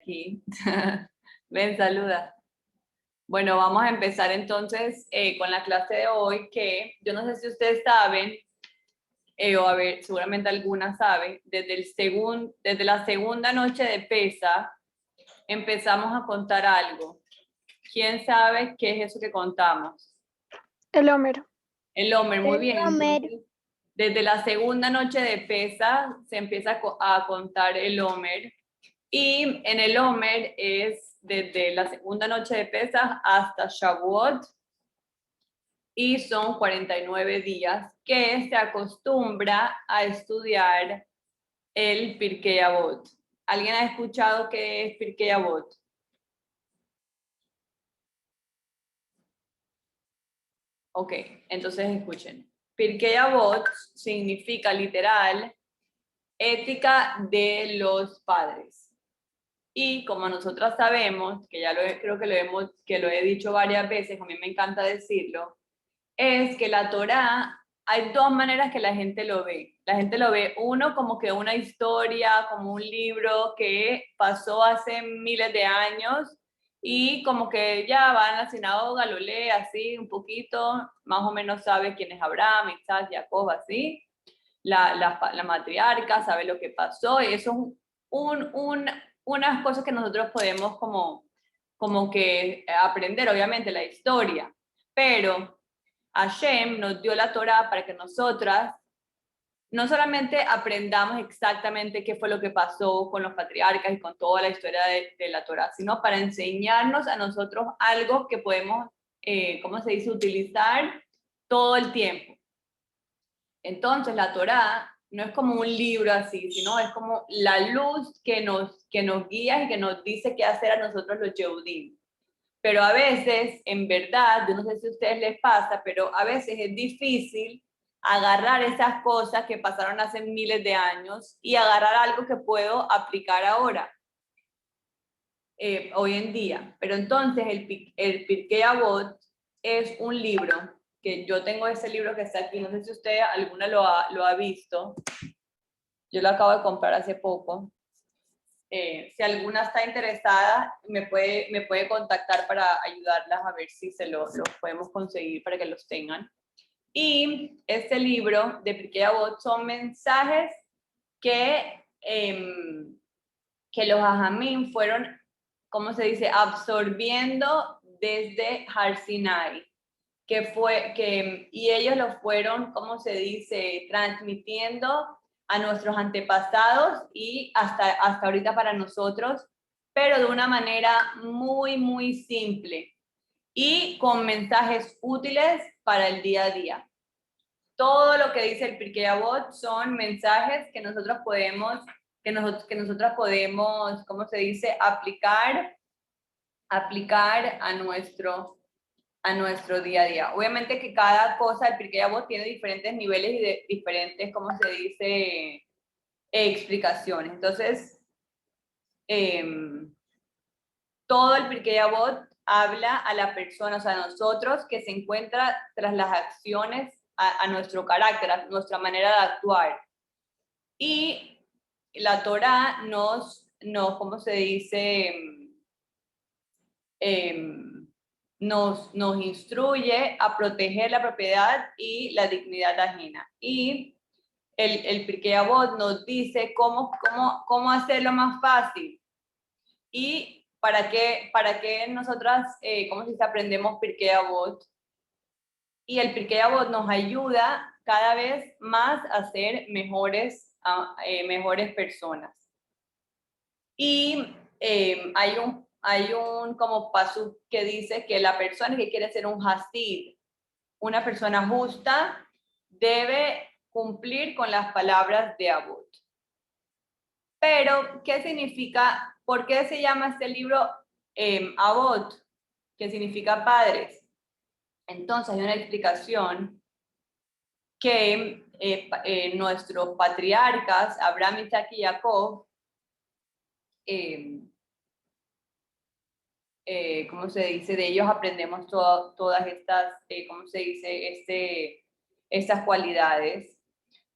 aquí. Ven, saluda. Bueno, vamos a empezar entonces con la clase de hoy, que yo no sé si ustedes saben, o a ver, seguramente algunas saben, desde la segunda noche de Pesa empezamos a contar algo. ¿Quién sabe qué es eso que contamos? El Homero. El Homer, muy El bien. Homero. Entonces, desde la segunda noche de Pesa se empieza a contar el Homer. Y en el Homer es desde la segunda noche de Pesaj hasta Shavuot, y son 49 días que se acostumbra a estudiar el Pirkei Avot. ¿Alguien ha escuchado qué es Pirkei Avot? Ok, entonces escuchen. Pirkei Avot significa literal ética de los padres. Y como nosotras sabemos, que ya creo que lo he dicho varias veces, a mí me encanta decirlo, es que la Torá, hay dos maneras que la gente lo ve. La gente lo ve, uno, como que una historia, como un libro que pasó hace miles de años y como que ya va a la sinagoga, lo lee así un poquito, más o menos sabe quién es Abraham, Isaac, Jacob, así. La matriarca sabe lo que pasó, y eso es unas cosas que nosotros podemos como que aprender, obviamente, la historia. Pero Hashem nos dio la Torá para que nosotras no solamente aprendamos exactamente qué fue lo que pasó con los patriarcas y con toda la historia de la Torá, sino para enseñarnos a nosotros algo que podemos, ¿cómo se dice?, utilizar todo el tiempo. Entonces la Torá no es como un libro así, sino es como la luz que nos guía y que nos dice qué hacer a nosotros los Yehudim. Pero a veces, en verdad, yo no sé si a ustedes les pasa, pero a veces es difícil agarrar esas cosas que pasaron hace miles de años y agarrar algo que puedo aplicar ahora, hoy en día. Pero entonces el Pirkei Avot es un libro, que yo tengo ese libro que está aquí, no sé si usted alguna lo ha visto, yo lo acabo de comprar hace poco. Si alguna está interesada, me puede contactar para ayudarlas a ver si los podemos conseguir para que los tengan. Y este libro de Pirkei Avot son mensajes que los Ajamim fueron, ¿cómo se dice?, absorbiendo desde Har Sinai, y ellos lo fueron, ¿cómo se dice?, transmitiendo a nuestros antepasados y hasta ahorita para nosotros, pero de una manera muy, muy simple y con mensajes útiles para el día a día. Todo lo que dice el Pirkei Avot son mensajes que nosotros podemos, que nosotras podemos, ¿cómo se dice?, aplicar a nuestro día a día. Obviamente que cada cosa del Pirkei Avot tiene diferentes niveles y diferentes, ¿cómo se dice?, explicaciones. Entonces, todo el Pirkei Avot habla a la persona, o sea, a nosotros, que se encuentra tras las acciones, a nuestro carácter, a nuestra manera de actuar. Y la Torá ¿cómo se dice?, nos instruye a proteger la propiedad y la dignidad ajena. Y el Pirkei Avot nos dice cómo hacerlo más fácil. Y para qué nosotras, ¿cómo se dice?, aprendemos Pirkei Avot. Y el Pirkei Avot nos ayuda cada vez más a ser mejores personas. Y hay un como pasuk que dice que la persona que quiere ser un hasid, una persona justa, debe cumplir con las palabras de Avot. Pero, ¿qué significa? ¿Por qué se llama este libro Avot? Que significa padres. Entonces hay una explicación que nuestros patriarcas, Abraham, Isaac y Jacob, ¿cómo se dice? De ellos aprendemos todas estas, ¿cómo se dice? Estas cualidades.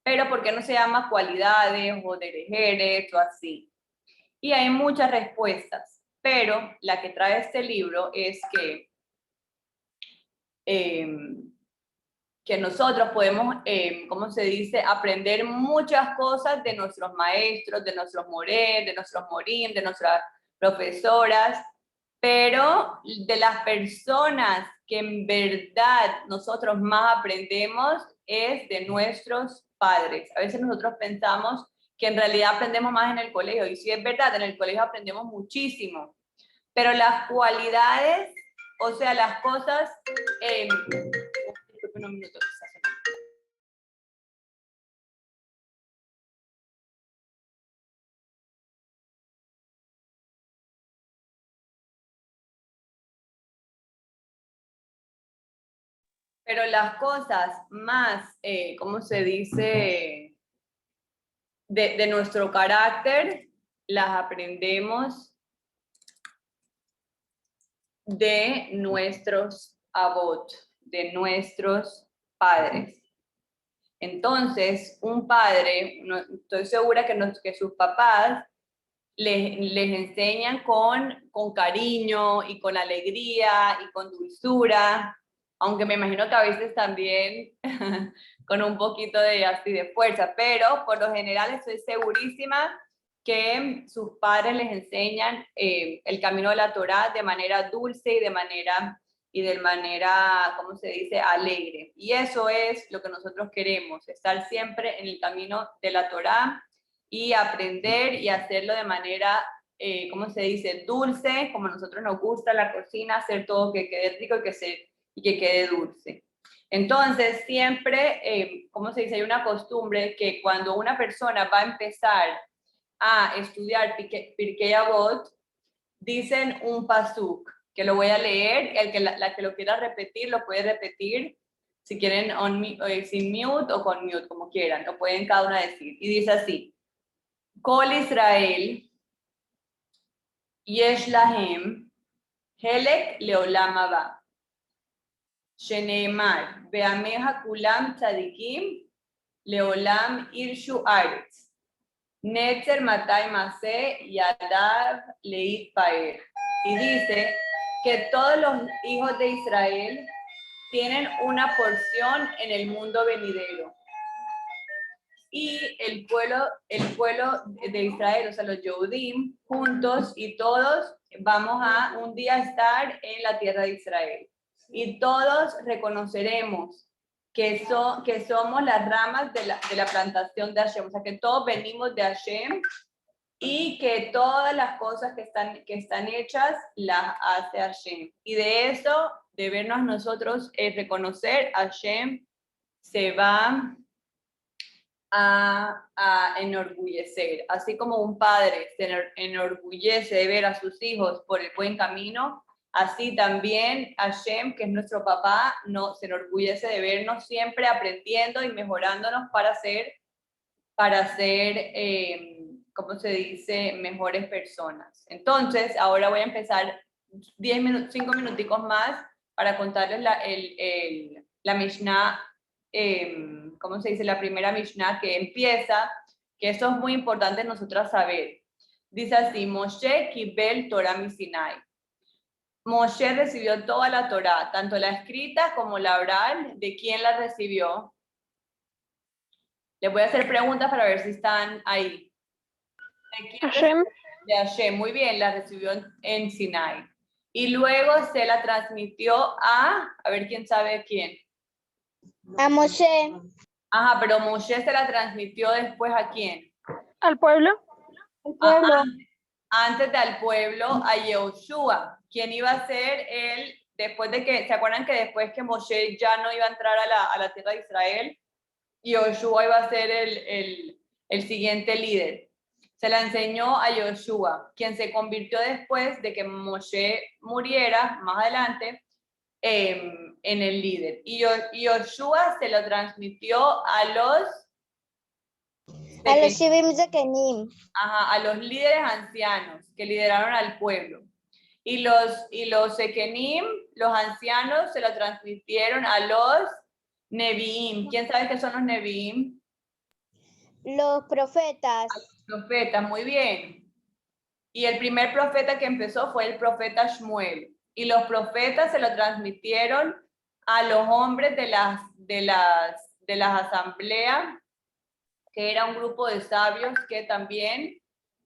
Pero ¿por qué no se llama cualidades o derejeres o así? Y hay muchas respuestas, pero la que trae este libro es que nosotros podemos, ¿cómo se dice?, aprender muchas cosas de nuestros maestros, de nuestros morés, de nuestros morim, de nuestras profesoras, pero de las personas que en verdad nosotros más aprendemos es de nuestros padres. A veces nosotros pensamos que en realidad aprendemos más en el colegio, y sí es verdad, en el colegio aprendemos muchísimo, pero las cualidades, o sea, las cosas... disculpen un minuto, pero las cosas más, ¿cómo se dice?, de nuestro carácter, las aprendemos de nuestros abot, de nuestros padres. Entonces, un padre, no, estoy segura que sus papás les enseñan con cariño y con alegría y con dulzura, aunque me imagino que a veces también con un poquito de así de fuerza, pero por lo general estoy segurísima que sus padres les enseñan el camino de la Torá de manera dulce y de manera, ¿cómo se dice?, alegre. Y eso es lo que nosotros queremos, estar siempre en el camino de la Torá y aprender y hacerlo de manera, ¿cómo se dice?, dulce, como a nosotros nos gusta la cocina, hacer todo que quede rico y que quede dulce. Entonces, siempre, ¿cómo se dice?, hay una costumbre que cuando una persona va a empezar a estudiar Pirkei Avot, dicen un pasuk, que lo voy a leer, la que lo quiera repetir, lo puede repetir, si quieren sin mute o con mute, como quieran, lo pueden cada una decir. Y dice así: Kol Israel, yesh lahem, helek leolam haba. Sheneemar, ve'ameja kulam tzadikim, leolam irshu aretz. Netzer matai maseh yadav leit paer. Y dice que todos los hijos de Israel tienen una porción en el mundo venidero. Y el pueblo de Israel, o sea, los Yehudim, juntos y todos vamos a un día estar en la tierra de Israel. Y todos reconoceremos que somos las ramas de la plantación de Hashem, o sea, que todos venimos de Hashem y que todas las cosas que están hechas las hace Hashem. Y de eso, de vernos nosotros, reconocer a Hashem, se va a enorgullecer. Así como un padre se enorgullece de ver a sus hijos por el buen camino, así también Hashem, que es nuestro papá, se enorgullece de vernos siempre aprendiendo y mejorándonos para ser ¿cómo se dice?, mejores personas. Entonces, ahora voy a empezar 5 minuticos más para contarles la Mishnah, ¿cómo se dice?, la primera Mishnah que empieza, que eso es muy importante nosotras saber. Dice así: Moshe Kibel Torah Misinai. Moshe recibió toda la Torah, tanto la escrita como la oral. ¿De quién la recibió? Les voy a hacer preguntas para ver si están ahí. Hashem. De Hashem, muy bien, la recibió en Sinai. Y luego se la transmitió a ver quién sabe quién. A Moshe. Ajá, pero Moshe se la transmitió después ¿a quién? Al pueblo. El pueblo. Antes del pueblo, a Yehoshua, quien iba a ser después de que, ¿se acuerdan que después que Moshe ya no iba a entrar a la tierra de Israel, Yehoshua iba a ser el siguiente líder? Se la enseñó a Yoshua, quien se convirtió después de que Moshe muriera, más adelante, en el líder. Y Yoshua se lo transmitió a los Shivim Zekenim. Ajá, a los líderes ancianos que lideraron al pueblo. Y los Sekenim, los ancianos, se lo transmitieron a los Neviim. ¿Quién sabe qué son los Neviim? Los profetas. Profetas, muy bien. Y el primer profeta que empezó fue el profeta Shmuel. Y los profetas se lo transmitieron a los hombres de las asambleas, que era un grupo de sabios que también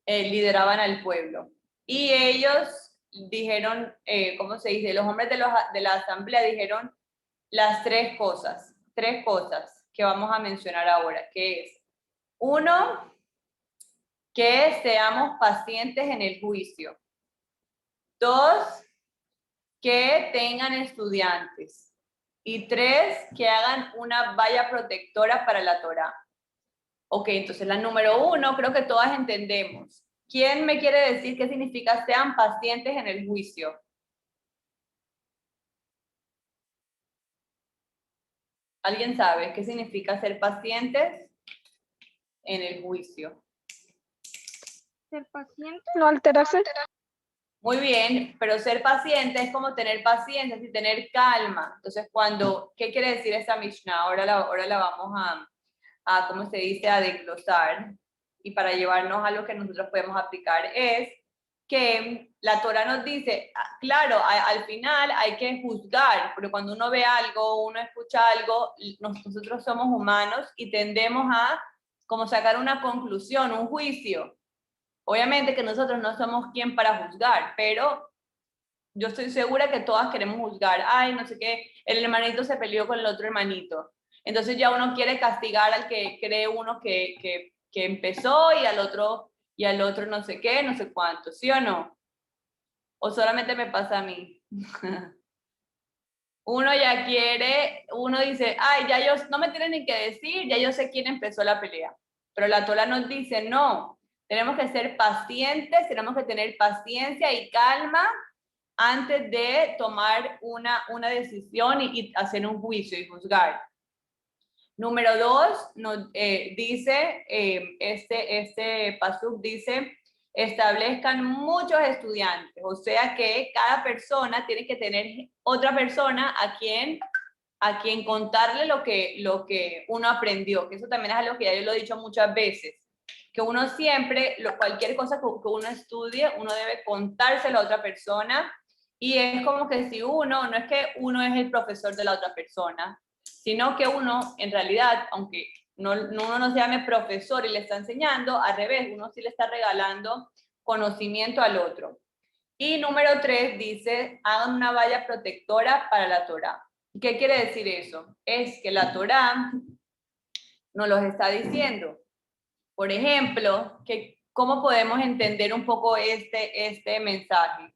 lideraban al pueblo. Y ellos dijeron, ¿cómo se dice? Los hombres de la asamblea dijeron las tres cosas que vamos a mencionar ahora, que es, uno, que seamos pacientes en el juicio. Dos, que tengan estudiantes. Y tres, que hagan una valla protectora para la Torá. Ok, entonces la número uno, creo que todas entendemos. ¿Quién me quiere decir qué significa sean pacientes en el juicio? ¿Alguien sabe qué significa ser pacientes en el juicio? Ser paciente. No alterarse. Muy bien, pero ser paciente es como tener paciencia y tener calma. Entonces, ¿qué quiere decir esta Mishnah? Ahora la vamos a, ¿cómo se dice?, a desglosar. Y para llevarnos a lo que nosotros podemos aplicar es que la Torah nos dice, claro, al final hay que juzgar, pero cuando uno ve algo, uno escucha algo, nosotros somos humanos y tendemos a como sacar una conclusión, un juicio. Obviamente que nosotros no somos quien para juzgar, pero yo estoy segura que todas queremos juzgar. Ay, no sé qué, el hermanito se peleó con el otro hermanito. Entonces ya uno quiere castigar al que cree uno que empezó y al otro no sé qué, no sé cuánto, ¿sí o no? ¿O solamente me pasa a mí? Uno dice, ay, ya yo, no me tienen ni que decir, ya yo sé quién empezó la pelea. Pero la Torah nos dice, no, tenemos que ser pacientes, tenemos que tener paciencia y calma antes de tomar una decisión y hacer un juicio y juzgar. Número dos, dice, este pasuk dice, establezcan muchos estudiantes, o sea que cada persona tiene que tener otra persona a quien contarle lo que uno aprendió, que eso también es algo que ya yo lo he dicho muchas veces, que uno siempre, cualquier cosa que uno estudie, uno debe contárselo a otra persona, y es como que si no es que uno es el profesor de la otra persona, sino que uno, en realidad, aunque uno no se llame profesor y le está enseñando, al revés, uno sí le está regalando conocimiento al otro. Y número 3 dice, hagan una valla protectora para la Torá. ¿Qué quiere decir eso? Es que la Torá nos los está diciendo. Por ejemplo, ¿cómo podemos entender un poco este mensaje?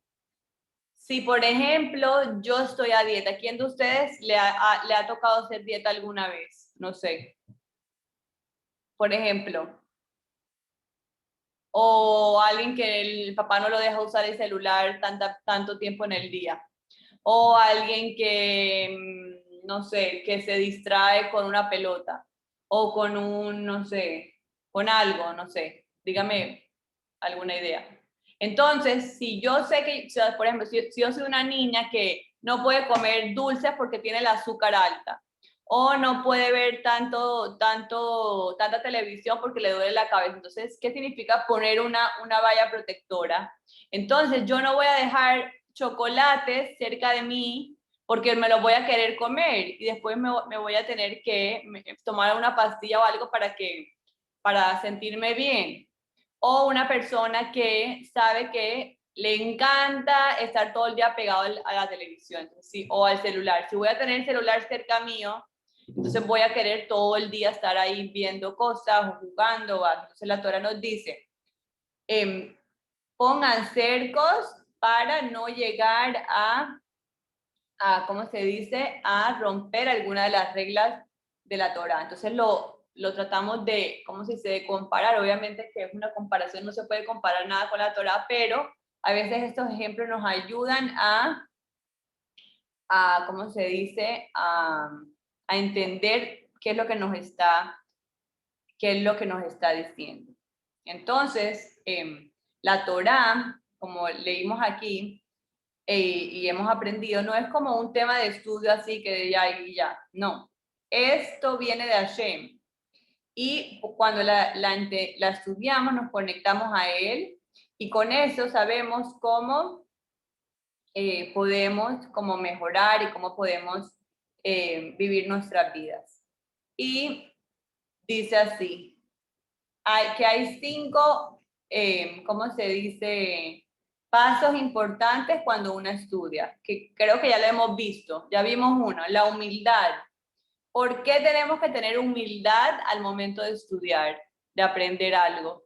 Si, por ejemplo, yo estoy a dieta, ¿quién de ustedes le ha tocado hacer dieta alguna vez? No sé. Por ejemplo. O alguien que el papá no lo deja usar el celular tanto tiempo en el día. O alguien que, no sé, que se distrae con una pelota. O con no sé, con algo, no sé. Dígame alguna idea. Entonces, si yo sé que, por ejemplo, si yo soy una niña que no puede comer dulces porque tiene el azúcar alta, o no puede ver tanta televisión porque le duele la cabeza. Entonces, ¿qué significa poner una valla protectora? Entonces, yo no voy a dejar chocolates cerca de mí porque me los voy a querer comer y después me voy a tener que tomar una pastilla o algo para sentirme bien. O una persona que sabe que le encanta estar todo el día pegado a la televisión, ¿sí? O al celular. Si voy a tener el celular cerca mío, entonces voy a querer todo el día estar ahí viendo cosas o jugando. Entonces la Torah nos dice, pongan cercos para no llegar ¿cómo se dice?, a romper alguna de las reglas de la Torah. Entonces lo tratamos de, ¿cómo se dice?, de comparar. Obviamente que es una comparación, no se puede comparar nada con la Torah, pero a veces estos ejemplos nos ayudan ¿cómo se dice?, a entender qué es lo que nos está diciendo. Entonces, la Torah, como leímos aquí, y hemos aprendido, no es como un tema de estudio así que de ya y ya, no. Esto viene de Hashem. Y cuando la estudiamos, nos conectamos a Él Y con eso sabemos cómo podemos como mejorar y cómo podemos vivir nuestras vidas. Y dice así, hay 5, ¿cómo se dice? Pasos importantes cuando uno estudia, que creo que ya lo hemos visto, ya vimos uno, la humildad. ¿Por qué tenemos que tener humildad al momento de estudiar, de aprender algo?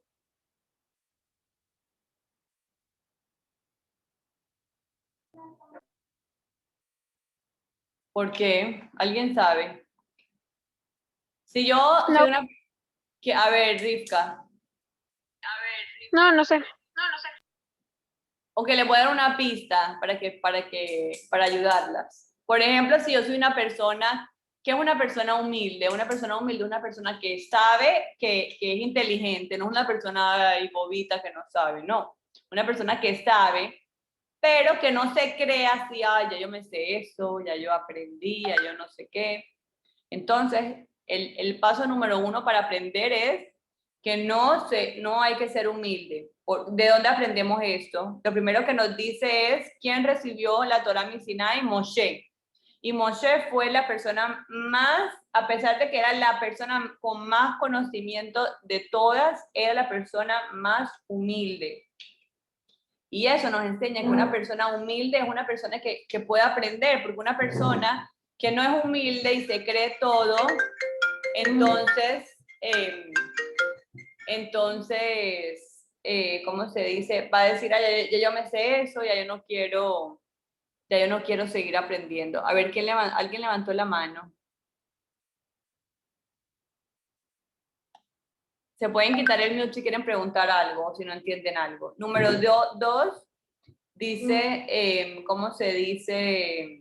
¿Por qué? ¿Alguien sabe? Si yo soy No. una... A ver, Rivka. No sé. Ok, le voy a dar una pista para ayudarlas. Por ejemplo, si yo soy una persona, ¿qué es una persona humilde? Una persona humilde es una persona que sabe que es inteligente, no es una persona ahí bobita que no sabe, no. Una persona que sabe, pero que no se crea así, ah, ya yo me sé eso, ya yo aprendí, ya yo no sé qué. Entonces, el paso número 1 para aprender es que no hay que ser humilde. ¿De dónde aprendemos esto? Lo primero que nos dice es, ¿quién recibió la Torá Sinai? Moshe. Y Moshe fue la persona más, a pesar de que era la persona con más conocimiento de todas, era la persona más humilde. Y eso nos enseña que una persona humilde es una persona que puede aprender, porque una persona que no es humilde y se cree todo, ¿cómo se dice? Va a decir, ah, ya yo me sé eso, ya yo no quiero seguir aprendiendo. A ver, ¿alguien levantó la mano? Se pueden quitar el mute si quieren preguntar algo o si no entienden algo. Número 2 dice, ¿cómo se dice?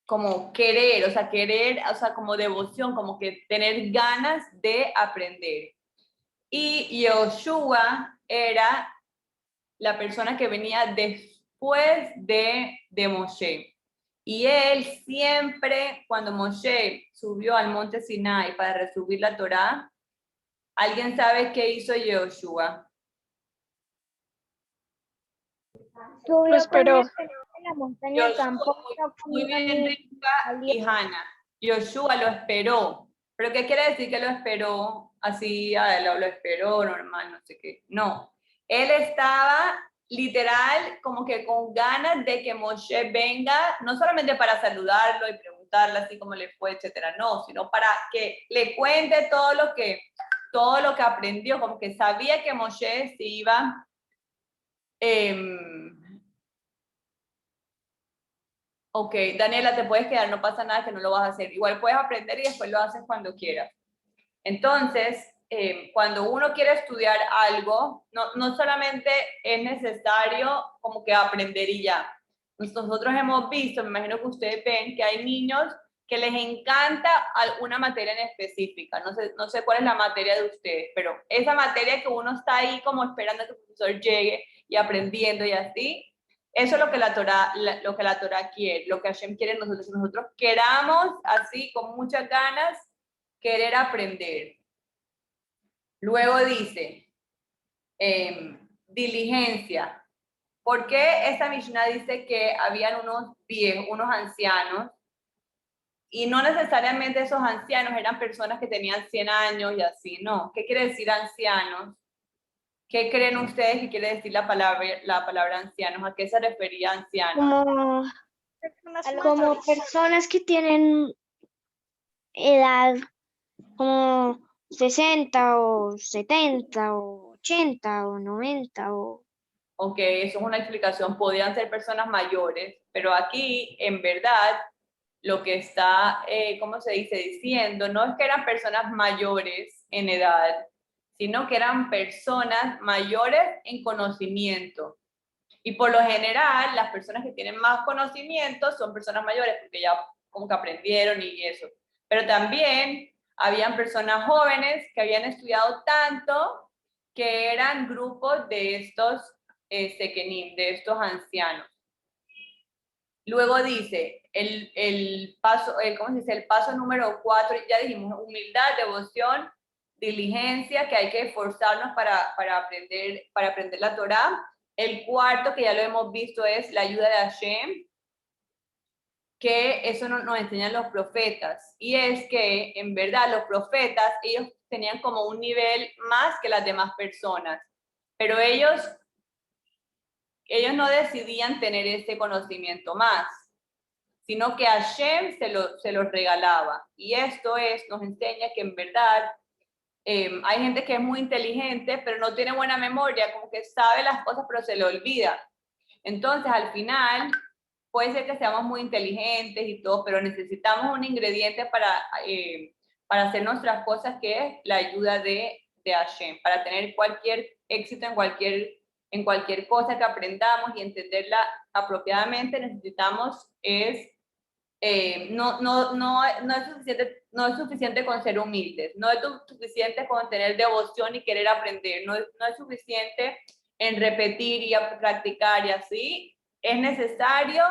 Como querer, o sea, como devoción, como que tener ganas de aprender. Y Yoshua era la persona que venía después de Moshe. Y él siempre, cuando Moshe subió al monte Sinai para recibir la Torá, ¿alguien sabe qué hizo Yoshua? Subió Esperó. con él en la montaña de campo. Muy bien, Rivka y Hannah. Yoshua lo esperó. ¿Pero qué quiere decir que lo esperó? Así, lo esperó normal, no sé qué. No. Él estaba literal como que con ganas de que Moshe venga, no solamente para saludarlo y preguntarle así cómo le fue, etcétera, no, sino para que le cuente todo lo que aprendió, como que sabía que Moshe se iba ok, Daniela, te puedes quedar, no pasa nada que no lo vas a hacer. Igual puedes aprender y después lo haces cuando quieras. Entonces, cuando uno quiere estudiar algo, no solamente es necesario como que aprender y ya. Nosotros hemos visto, me imagino que ustedes ven, que hay niños que les encanta alguna materia en específica. No sé cuál es la materia de ustedes, pero esa materia que uno está ahí como esperando a que el profesor llegue y aprendiendo y así, eso es lo que la Torá quiere, lo que Hashem quiere nosotros. Nosotros queramos así, con muchas ganas, querer aprender. Luego dice, diligencia. ¿Por qué esta Mishnah dice que habían unos viejos, unos ancianos? Y no necesariamente esos ancianos eran personas que tenían 100 años y así, no. ¿Qué quiere decir ancianos? ¿Qué creen ustedes que quiere decir la palabra ancianos? ¿A qué se refería ancianos? Como personas que tienen edad como 60 o 70 o 80 o 90 o... Ok, eso es una explicación. Podían ser personas mayores, pero aquí, en verdad, lo que está, ¿cómo se dice? Diciendo, no es que eran personas mayores en edad, sino que eran personas mayores en conocimiento. Y por lo general, las personas que tienen más conocimiento son personas mayores, porque ya como que aprendieron y eso. Pero también habían personas jóvenes que habían estudiado tanto que eran grupos de estos sekenim, de estos ancianos. Luego dice, ¿cómo se dice? El paso número 4, ya dijimos, humildad, devoción, diligencia, que hay que esforzarnos para aprender la Torá. El cuarto, que ya lo hemos visto, es la ayuda de Hashem, que eso nos enseñan los profetas. Y es que, en verdad, los profetas, ellos tenían como un nivel más que las demás personas. Pero ellos no decidían tener ese conocimiento más, sino que Hashem se los regalaba. Y esto nos enseña que en verdad hay gente que es muy inteligente, pero no tiene buena memoria, como que sabe las cosas, pero se le olvida. Entonces, al final, puede ser que seamos muy inteligentes y todo, pero necesitamos un ingrediente para hacer nuestras cosas, que es la ayuda de Hashem, para tener cualquier éxito en cualquier cosa que aprendamos y entenderla apropiadamente. Necesitamos no es suficiente con ser humildes, no es suficiente con tener devoción y querer aprender, no es suficiente en repetir y practicar y así. Es necesario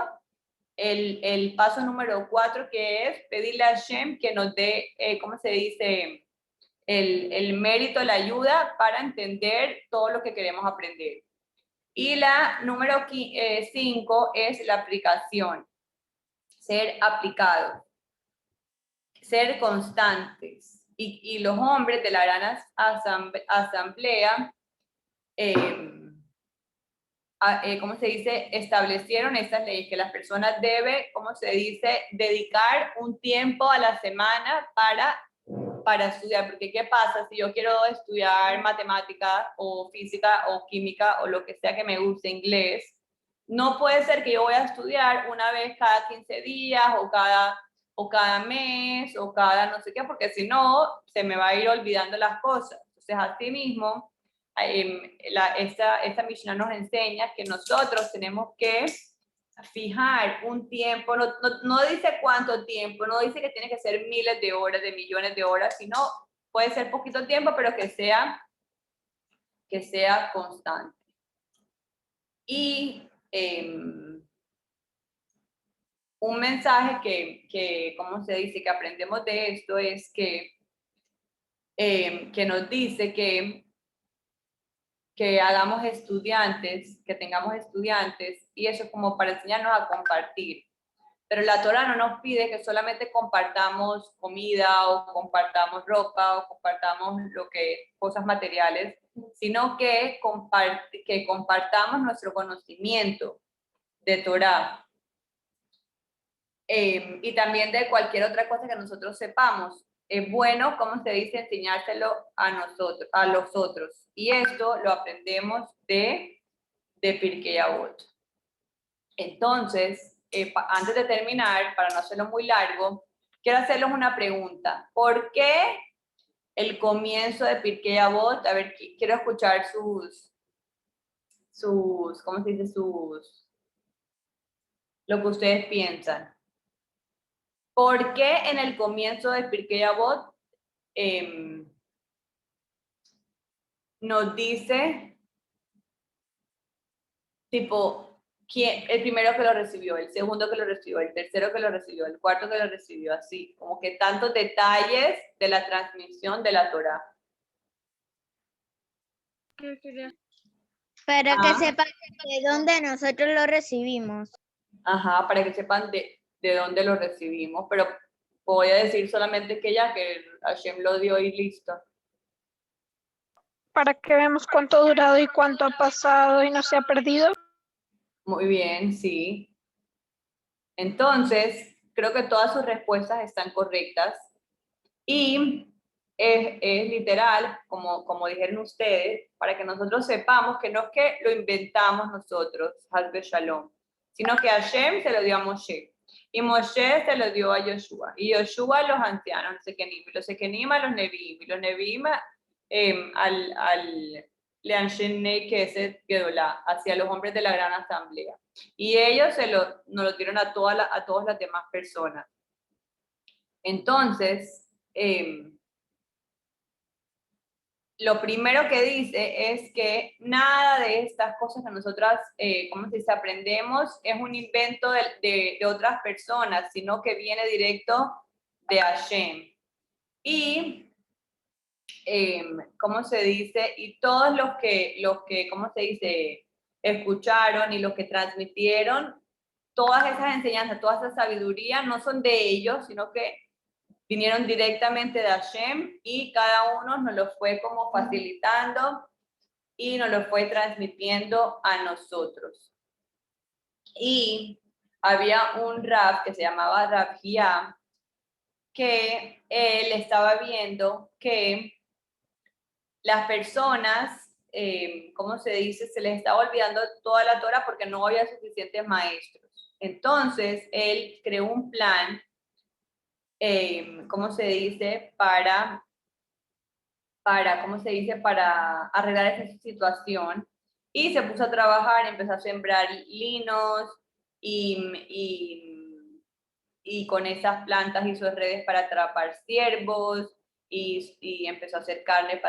el paso número 4, que es pedirle a Hashem que nos dé, ¿cómo se dice? El mérito, la ayuda para entender todo lo que queremos aprender. Y la número 5 es la aplicación. Ser aplicados, ser constantes. Y los hombres de la gran asamblea, ¿cómo se dice? Establecieron estas leyes, que las personas deben, ¿cómo se dice? Dedicar un tiempo a la semana para estudiar. Porque ¿qué pasa? Si yo quiero estudiar matemática o física o química o lo que sea que me guste, inglés, no puede ser que yo voy a estudiar una vez cada 15 días o cada mes o cada no sé qué, porque si no, se me va a ir olvidando las cosas. Entonces, así mismo, esta Mishnah nos enseña que nosotros tenemos que fijar un tiempo, no dice cuánto tiempo, no dice que tiene que ser miles de horas, de millones de horas, sino puede ser poquito tiempo, pero que sea constante. Y un mensaje que, ¿cómo se dice? Que aprendemos de esto es que nos dice que hagamos estudiantes, que tengamos estudiantes, y eso es como para enseñarnos a compartir. Pero la Torah no nos pide que solamente compartamos comida o compartamos ropa o compartamos cosas materiales, sino que compartamos nuestro conocimiento de Torah. Y también de cualquier otra cosa que nosotros sepamos. Es bueno, como se dice, enseñárselo a los otros. Y esto lo aprendemos de Pirkei Avot. Entonces, antes de terminar, para no hacerlo muy largo, quiero hacerles una pregunta. ¿Por qué el comienzo de Pirkei Avot? A ver, quiero escuchar ¿cómo se dice? Lo que ustedes piensan. ¿Por qué en el comienzo de Pirkei Avot nos dice, tipo, el primero que lo recibió, el segundo que lo recibió, el tercero que lo recibió, el cuarto que lo recibió, así, como que tantos detalles de la transmisión de la Torá? Para que sepan de dónde nosotros lo recibimos. Ajá, para que sepan de dónde lo recibimos, pero voy a decir solamente que Hashem lo dio y listo. Para que veamos cuánto ha durado y cuánto ha pasado y no se ha perdido. Muy bien, sí. Entonces, creo que todas sus respuestas están correctas y es literal, como dijeron ustedes, para que nosotros sepamos que no es que lo inventamos nosotros, Hazbe Shalom, sino que Hashem se lo dio a Moshe, y Moshe se lo dio a Yoshua, y Yoshua a los ancianos, los Sekenim a los Neviim, y los Neviim al Leanshenei Keset Gedolá, hacia los hombres de la gran asamblea. Y ellos nos lo dieron a todas las demás personas. Entonces, lo primero que dice es que nada de estas cosas que nosotras, ¿cómo se dice?, aprendemos es un invento de otras personas, sino que viene directo de Hashem. Y ¿cómo se dice? Y todos los que, ¿cómo se dice? Escucharon y los que transmitieron todas esas enseñanzas, toda esa sabiduría, no son de ellos, sino que vinieron directamente de Hashem y cada uno nos lo fue como facilitando y nos lo fue transmitiendo a nosotros. Y había un Rab que se llamaba Rab Hia, que él estaba viendo que las personas, ¿cómo se dice? Se les estaba olvidando toda la Torah porque no había suficientes maestros. Entonces, él creó un plan, ¿cómo se dice? ¿Cómo se dice? Para arreglar esa situación. Y se puso a trabajar, empezó a sembrar linos y con esas plantas hizo redes para atrapar ciervos y empezó a hacer carne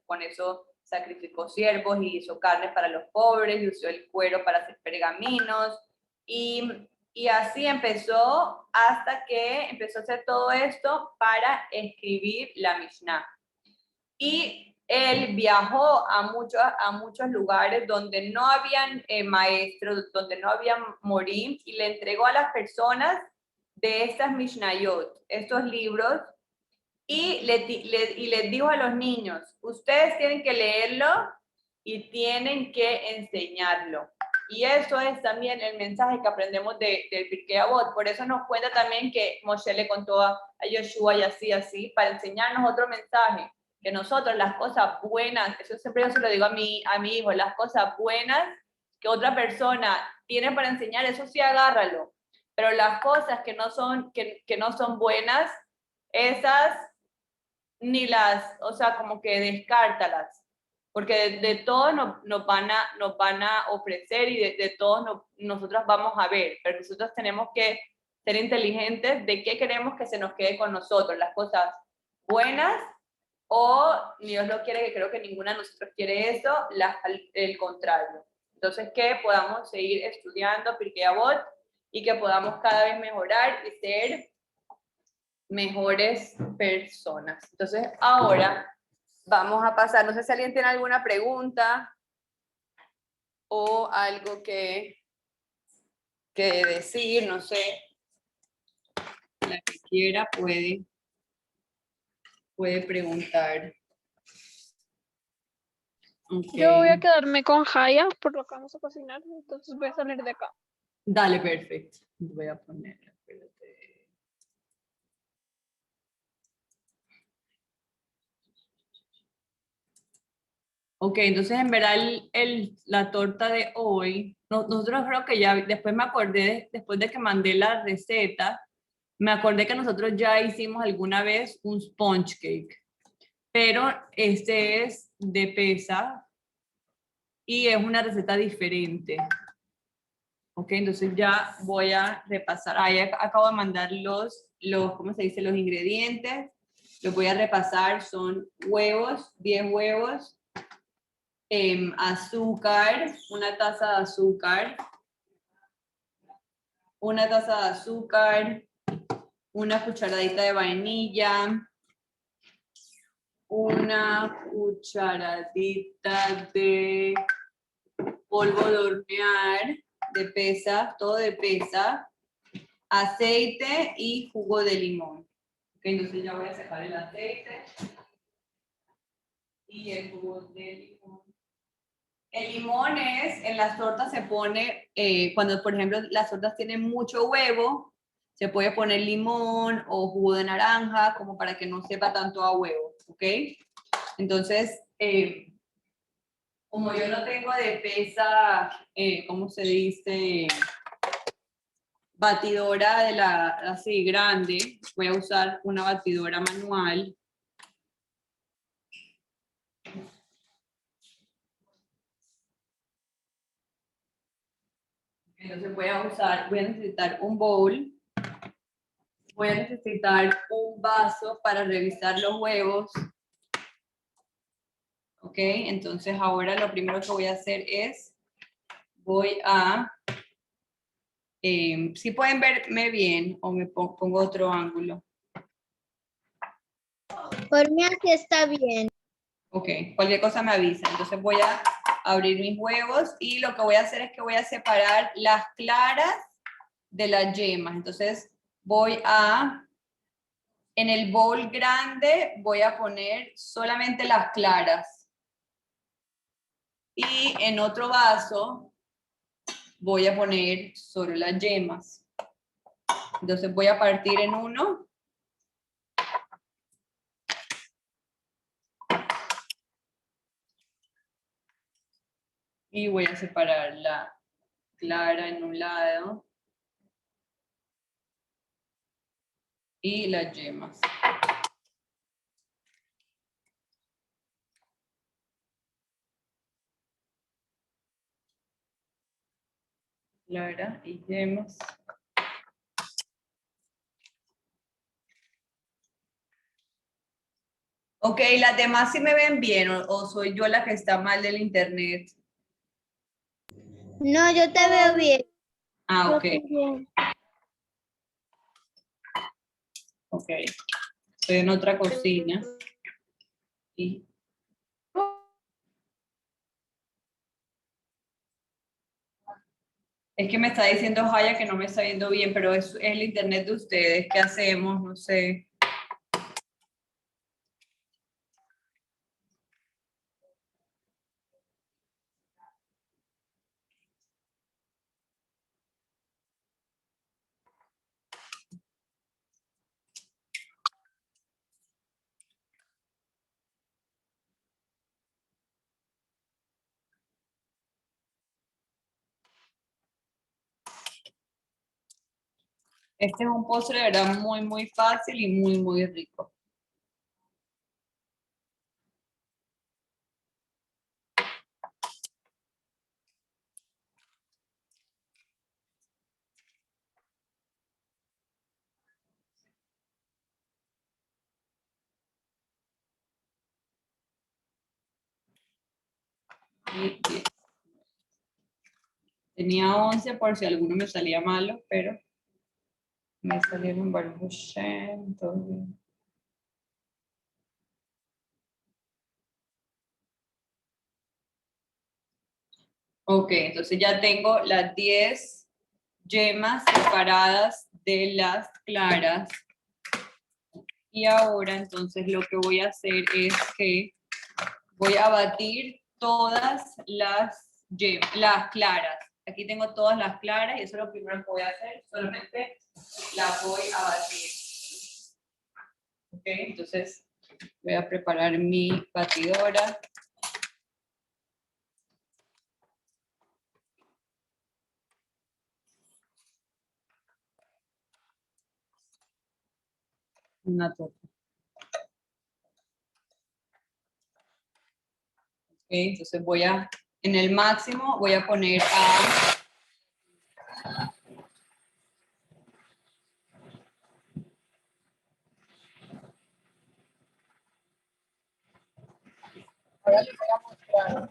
con eso sacrificó ciervos y hizo carne para los pobres y usó el cuero para hacer pergaminos y así empezó hasta que empezó a hacer todo esto para escribir la Mishnah. Y él viajó a muchos lugares donde no habían maestros, donde no había morim, y le entregó a las personas de estas Mishnayot, estos libros, y les dijo a los niños, ustedes tienen que leerlo y tienen que enseñarlo. Y eso es también el mensaje que aprendemos del Pirkei Avot. Por eso nos cuenta también que Moshe le contó a Yoshua y así, para enseñarnos otro mensaje, que nosotros las cosas buenas, eso siempre yo se lo digo a mi hijo, las cosas buenas que otra persona tiene para enseñar, eso sí agárralo, pero las cosas que no son buenas, esas ni las, o sea, como que descártalas, porque de todos nos van a ofrecer y de todos nosotros vamos a ver, pero nosotros tenemos que ser inteligentes de qué queremos que se nos quede con nosotros, las cosas buenas o Dios no quiere, que creo que ninguna de nosotros quiere eso, el contrario. Entonces, que podamos seguir estudiando Pirkei Avot y que podamos cada vez mejorar y ser mejores personas. Entonces, ahora vamos a pasar, no sé si alguien tiene alguna pregunta o algo que decir, no sé, la que quiera puede preguntar. Okay. Yo voy a quedarme con Jaya por lo que vamos a cocinar, entonces voy a salir de acá. Dale, perfecto. Voy a poner, espérate. Ok, entonces en verdad la torta de hoy, nosotros creo que ya, después me acordé, después de que mandé la receta, me acordé que nosotros ya hicimos alguna vez un sponge cake, pero este es de pesa y es una receta diferente. Ok, entonces ya voy a repasar. Ahí acabo de mandar ¿cómo se dice? Los ingredientes. Los voy a repasar. Son huevos, 10 huevos, azúcar, una taza de azúcar, una cucharadita de vainilla, una cucharadita de polvo de hornear, de pesa, todo de pesa, aceite y jugo de limón. Okay, entonces ya voy a sacar el aceite y el jugo de limón. El limón en las tortas se pone, cuando por ejemplo las tortas tienen mucho huevo, se puede poner limón o jugo de naranja como para que no sepa tanto a huevo, ¿ok? Entonces, como yo no tengo de pesa, ¿cómo se dice? Batidora así grande, voy a usar una batidora manual. Entonces voy a necesitar un bowl, voy a necesitar un vaso para revisar los huevos. Ok, entonces ahora lo primero que voy a hacer es, si pueden verme bien o me pongo otro ángulo. Por mí así está bien. Ok, cualquier cosa me avisa. Entonces voy a abrir mis huevos y lo que voy a hacer es que voy a separar las claras de las yemas. Entonces voy a, en el bowl grande voy a poner solamente las claras. Y en otro vaso voy a poner solo las yemas. Entonces voy a partir en uno. Y voy a separar la clara en un lado. Y las yemas. Clara y yemas. Ok, las demás sí me ven bien o soy yo la que está mal del internet. No, yo te veo bien. Ah, Yo ok, también. ok. Estoy en otra cocina. Y es que me está diciendo Jaya que no me está viendo bien, pero es el internet de ustedes. ¿Qué hacemos? No sé. Este es un postre de verdad muy, muy fácil y muy, muy rico. Y 10. Tenía 11 por si alguno me salía malo, pero me salieron varios. Todo bien. Ok, entonces ya tengo las 10 yemas separadas de las claras. Y ahora entonces lo que voy a hacer es que voy a batir todas las claras. Aquí tengo todas las claras y eso es lo primero que voy a hacer. Solamente las voy a batir. Ok, entonces voy a preparar mi batidora. Una torta. Ok, entonces voy a, en el máximo voy a poner a ahora les voy a mostrar.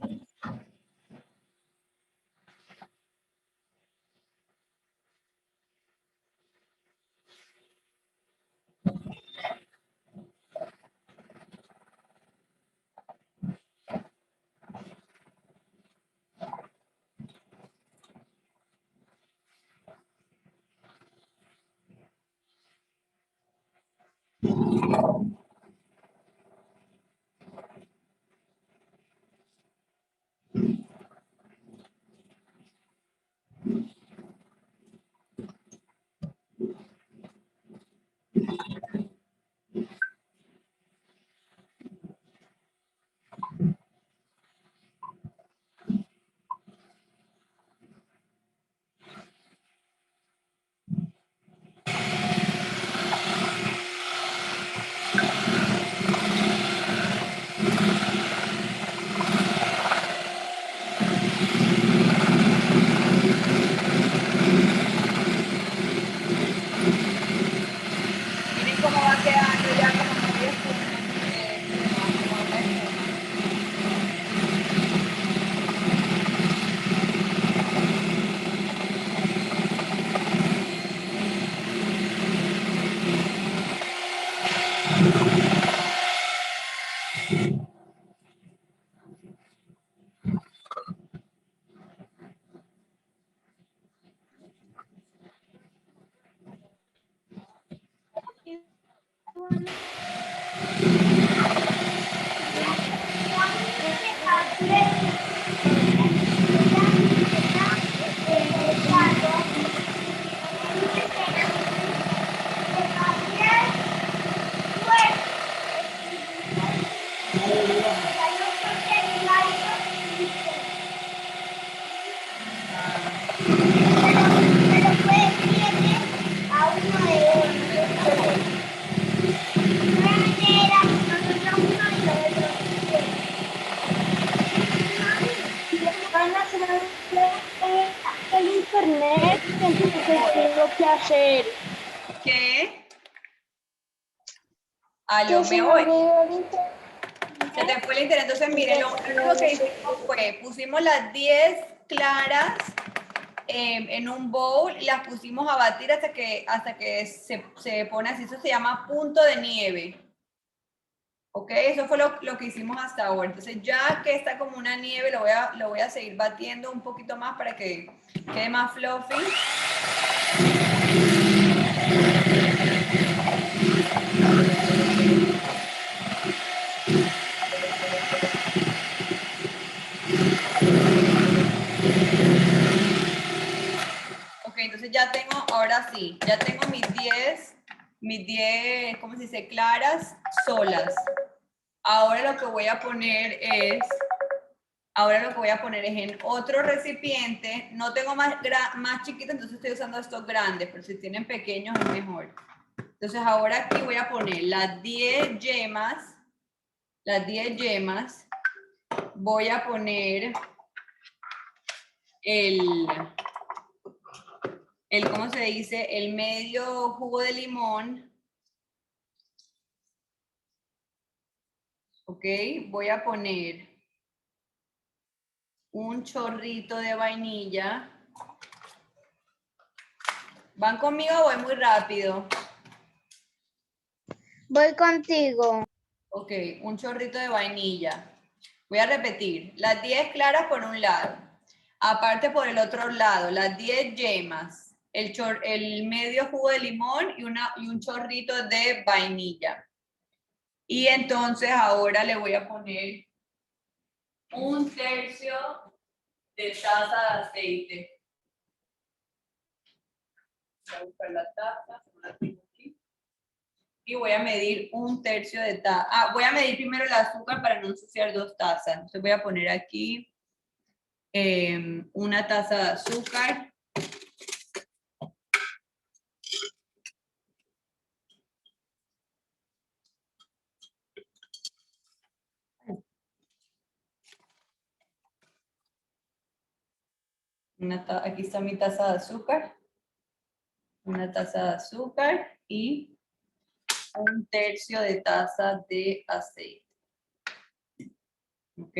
el internet, entonces tengo que hacer. ¿Qué? Aló, Que se me me voy. olvidó el internet. Se te fue el internet. Entonces, miren, lo que hicimos fue, pusimos las 10 claras en un bowl y las pusimos a batir hasta que se pone así. Eso se llama punto de nieve. ¿Ok? Eso fue lo que hicimos hasta ahora. Entonces, ya que está como una nieve, lo voy a seguir batiendo un poquito más para que quede más fluffy. Ok, entonces ya tengo, ahora sí, ya tengo mis 10, ¿cómo se dice? Claras solas. Ahora lo que voy a poner es, en otro recipiente. No tengo más chiquito, entonces estoy usando estos grandes, pero si tienen pequeños es mejor. Entonces ahora aquí voy a poner las 10 yemas, voy a poner ¿cómo se dice? El medio jugo de limón. Ok, voy a poner un chorrito de vainilla. ¿Van conmigo o voy muy rápido? Voy contigo. Ok, un chorrito de vainilla. Voy a repetir, las 10 claras por un lado. Aparte por el otro lado, las 10 yemas, el medio jugo de limón y un chorrito de vainilla. Y entonces ahora le voy a poner un tercio de taza de aceite. Voy a buscar la taza, la tengo aquí. Y voy a medir un tercio de taza. Voy a medir primero el azúcar para no ensuciar 2 tazas. Entonces voy a poner aquí una taza de azúcar. Aquí está mi taza de azúcar. Una taza de azúcar y un tercio de taza de aceite. ¿Ok?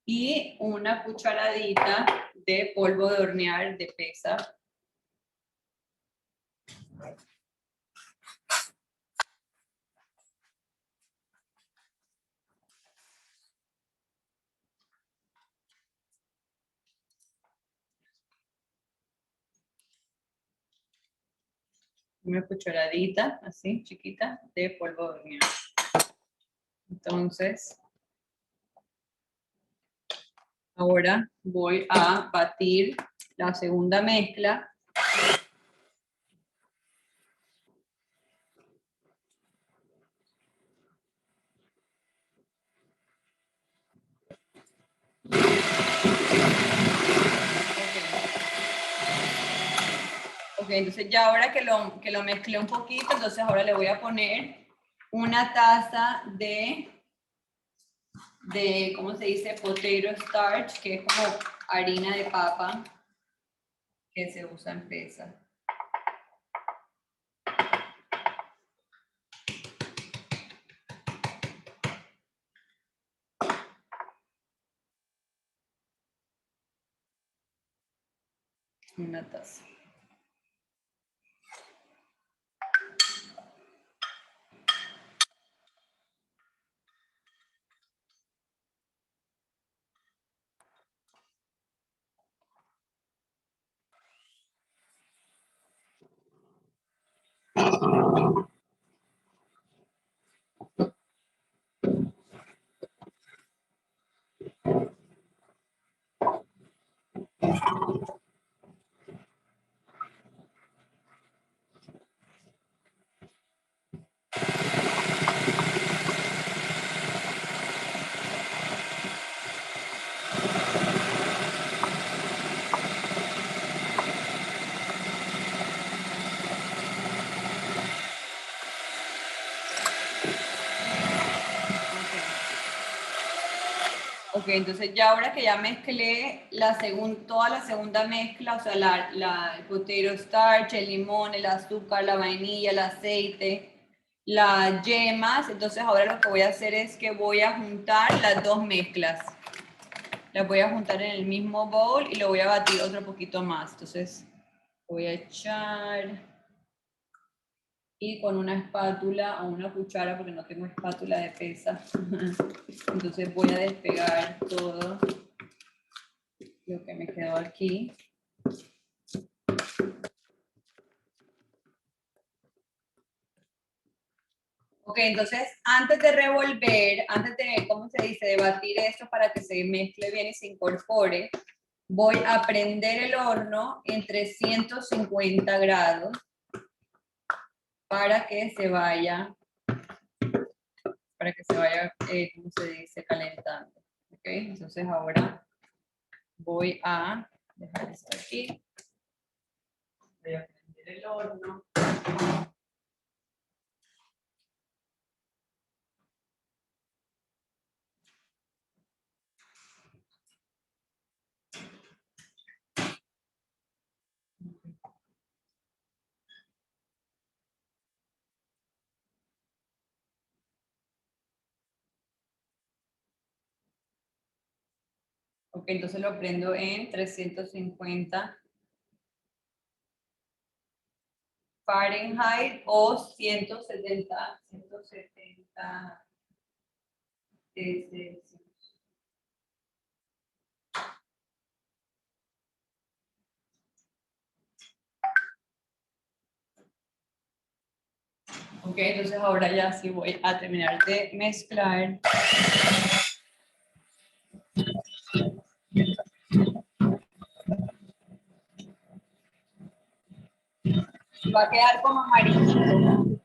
Y una cucharadita de polvo de hornear de pesa. Una cucharadita, así, chiquita, de polvo de hornear. Entonces, ahora voy a batir la segunda mezcla. Ok, entonces ya ahora que lo mezclé un poquito, entonces ahora le voy a poner una taza ¿cómo se dice? Potato starch, que es como harina de papa que se usa en pesa. Una taza. Ok, entonces ya ahora que ya mezclé toda la segunda mezcla, o sea, el potato starch, el limón, el azúcar, la vainilla, el aceite, las yemas, entonces ahora lo que voy a hacer es que voy a juntar las dos mezclas. Las voy a juntar en el mismo bowl y lo voy a batir otro poquito más. Entonces voy a echar y con una espátula o una cuchara, porque no tengo espátula de pesa, entonces voy a despegar todo lo que me quedó aquí. Ok, entonces antes de revolver, antes de, ¿cómo se dice?, de batir esto para que se mezcle bien y se incorpore, voy a prender el horno en 350 grados para que se vaya, ¿cómo se dice?, calentando. Ok, entonces ahora voy a dejar esto aquí. Voy a prender el horno. Ok, entonces lo prendo en 350 Fahrenheit o 170 Celsius. Ok, entonces ahora ya sí voy a terminar de mezclar. Va a quedar como amarillito, una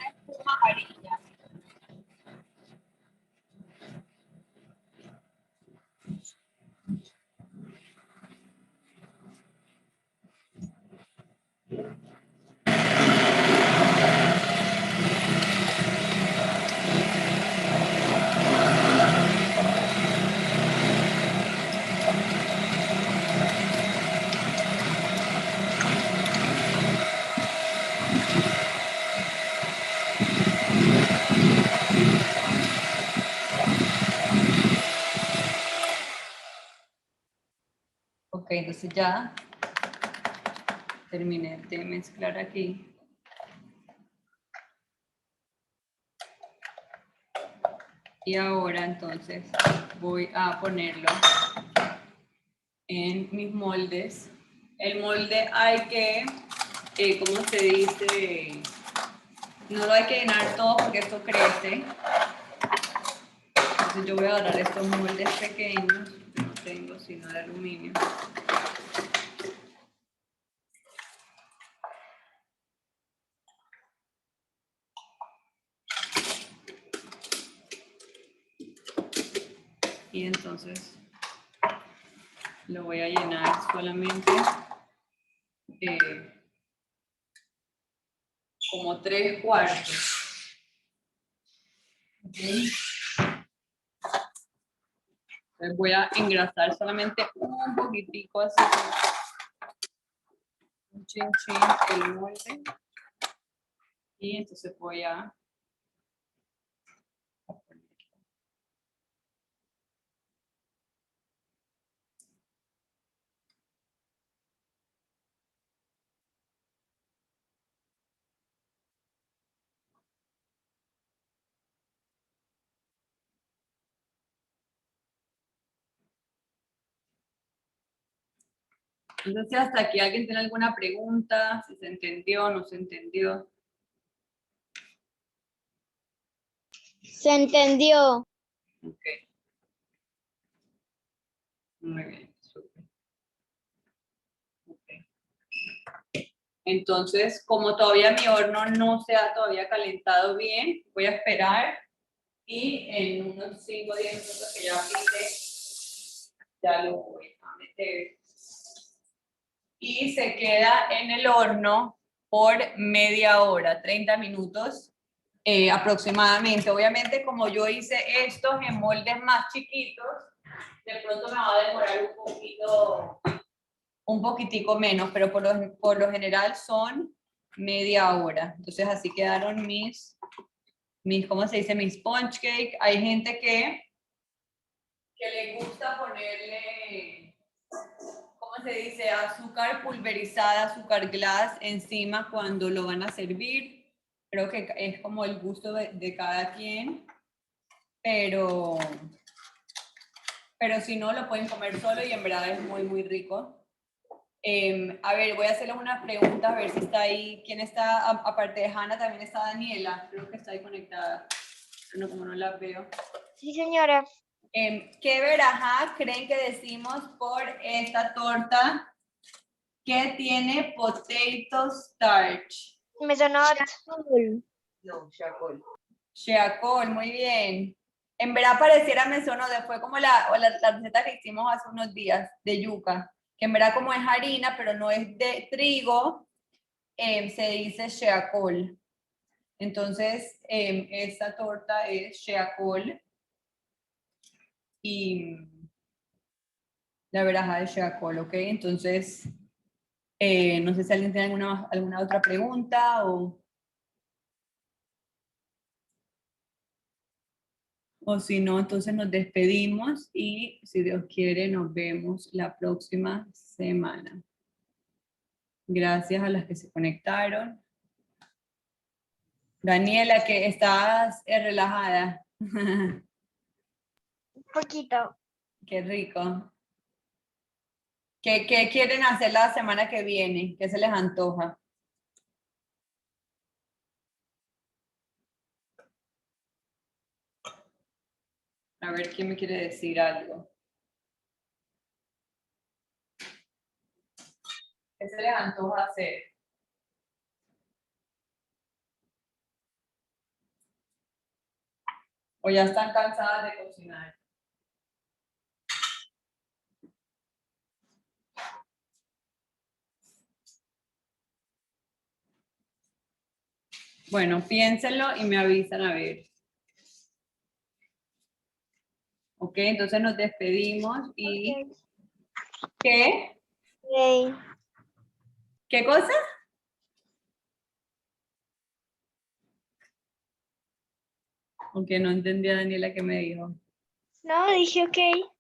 espuma amarilla. Ok, entonces ya terminé de mezclar aquí. Y ahora entonces voy a ponerlo en mis moldes. El molde hay que, ¿cómo se dice? No lo hay que llenar todo porque esto crece. Entonces yo voy a agarrar estos moldes pequeños, que no tengo sino de aluminio. Y entonces lo voy a llenar solamente como 3/4. ¿Okay? Entonces voy a engrasar solamente un poquitico así, un chin chin el molde. Y entonces voy a poner. Entonces, hasta aquí, ¿alguien tiene alguna pregunta? Si se entendió, no se entendió. Se entendió. Ok. Muy bien, súper. Okay. Entonces, como todavía mi horno no se ha todavía calentado bien, voy a esperar y en unos 5 o 10 minutos que ya pite, ya lo voy a meter. Y se queda en el horno por media hora, 30 minutos. aproximadamente. Obviamente, como yo hice estos en moldes más chiquitos, de pronto me va a demorar un poquitico menos, pero por lo general son media hora. Entonces así quedaron mis, ¿cómo se dice? Mis sponge cake. Hay gente que le gusta ponerle, ¿cómo se dice? Azúcar pulverizada, azúcar glass encima cuando lo van a servir. Creo que es como el gusto de cada quien, pero si no, lo pueden comer solo y en verdad es muy, muy rico. A ver, voy a hacerles unas preguntas, a ver si está ahí. ¿Quién está? Aparte de Hanna, también está Daniela. Creo que está ahí conectada. No, como no la veo. Sí, señora. ¿Qué verajá creen que decimos por esta torta que tiene potato starch? Mesonot. No, Shacol. Sheacol, muy bien. En verdad pareciera mesonot, fue como la receta que hicimos hace unos días de yuca, que en verdad como es harina, pero no es de trigo, se dice sheacol. Entonces, esta torta es sheacol y la verajá de sheacol, ¿ok? Entonces, no sé si alguien tiene alguna otra pregunta o si no, entonces nos despedimos y si Dios quiere nos vemos la próxima semana. Gracias a las que se conectaron. Daniela, que estás relajada. Un poquito. Qué rico. ¿Qué quieren hacer la semana que viene? ¿Qué se les antoja? A ver, ¿quién me quiere decir algo? ¿Qué se les antoja hacer? ¿O ya están cansadas de cocinar? Bueno, piénsenlo y me avisan a ver. Ok, entonces nos despedimos y... ¿Qué? Ok. ¿Qué cosa? Aunque no entendí a Daniela qué me dijo. No, dije ok.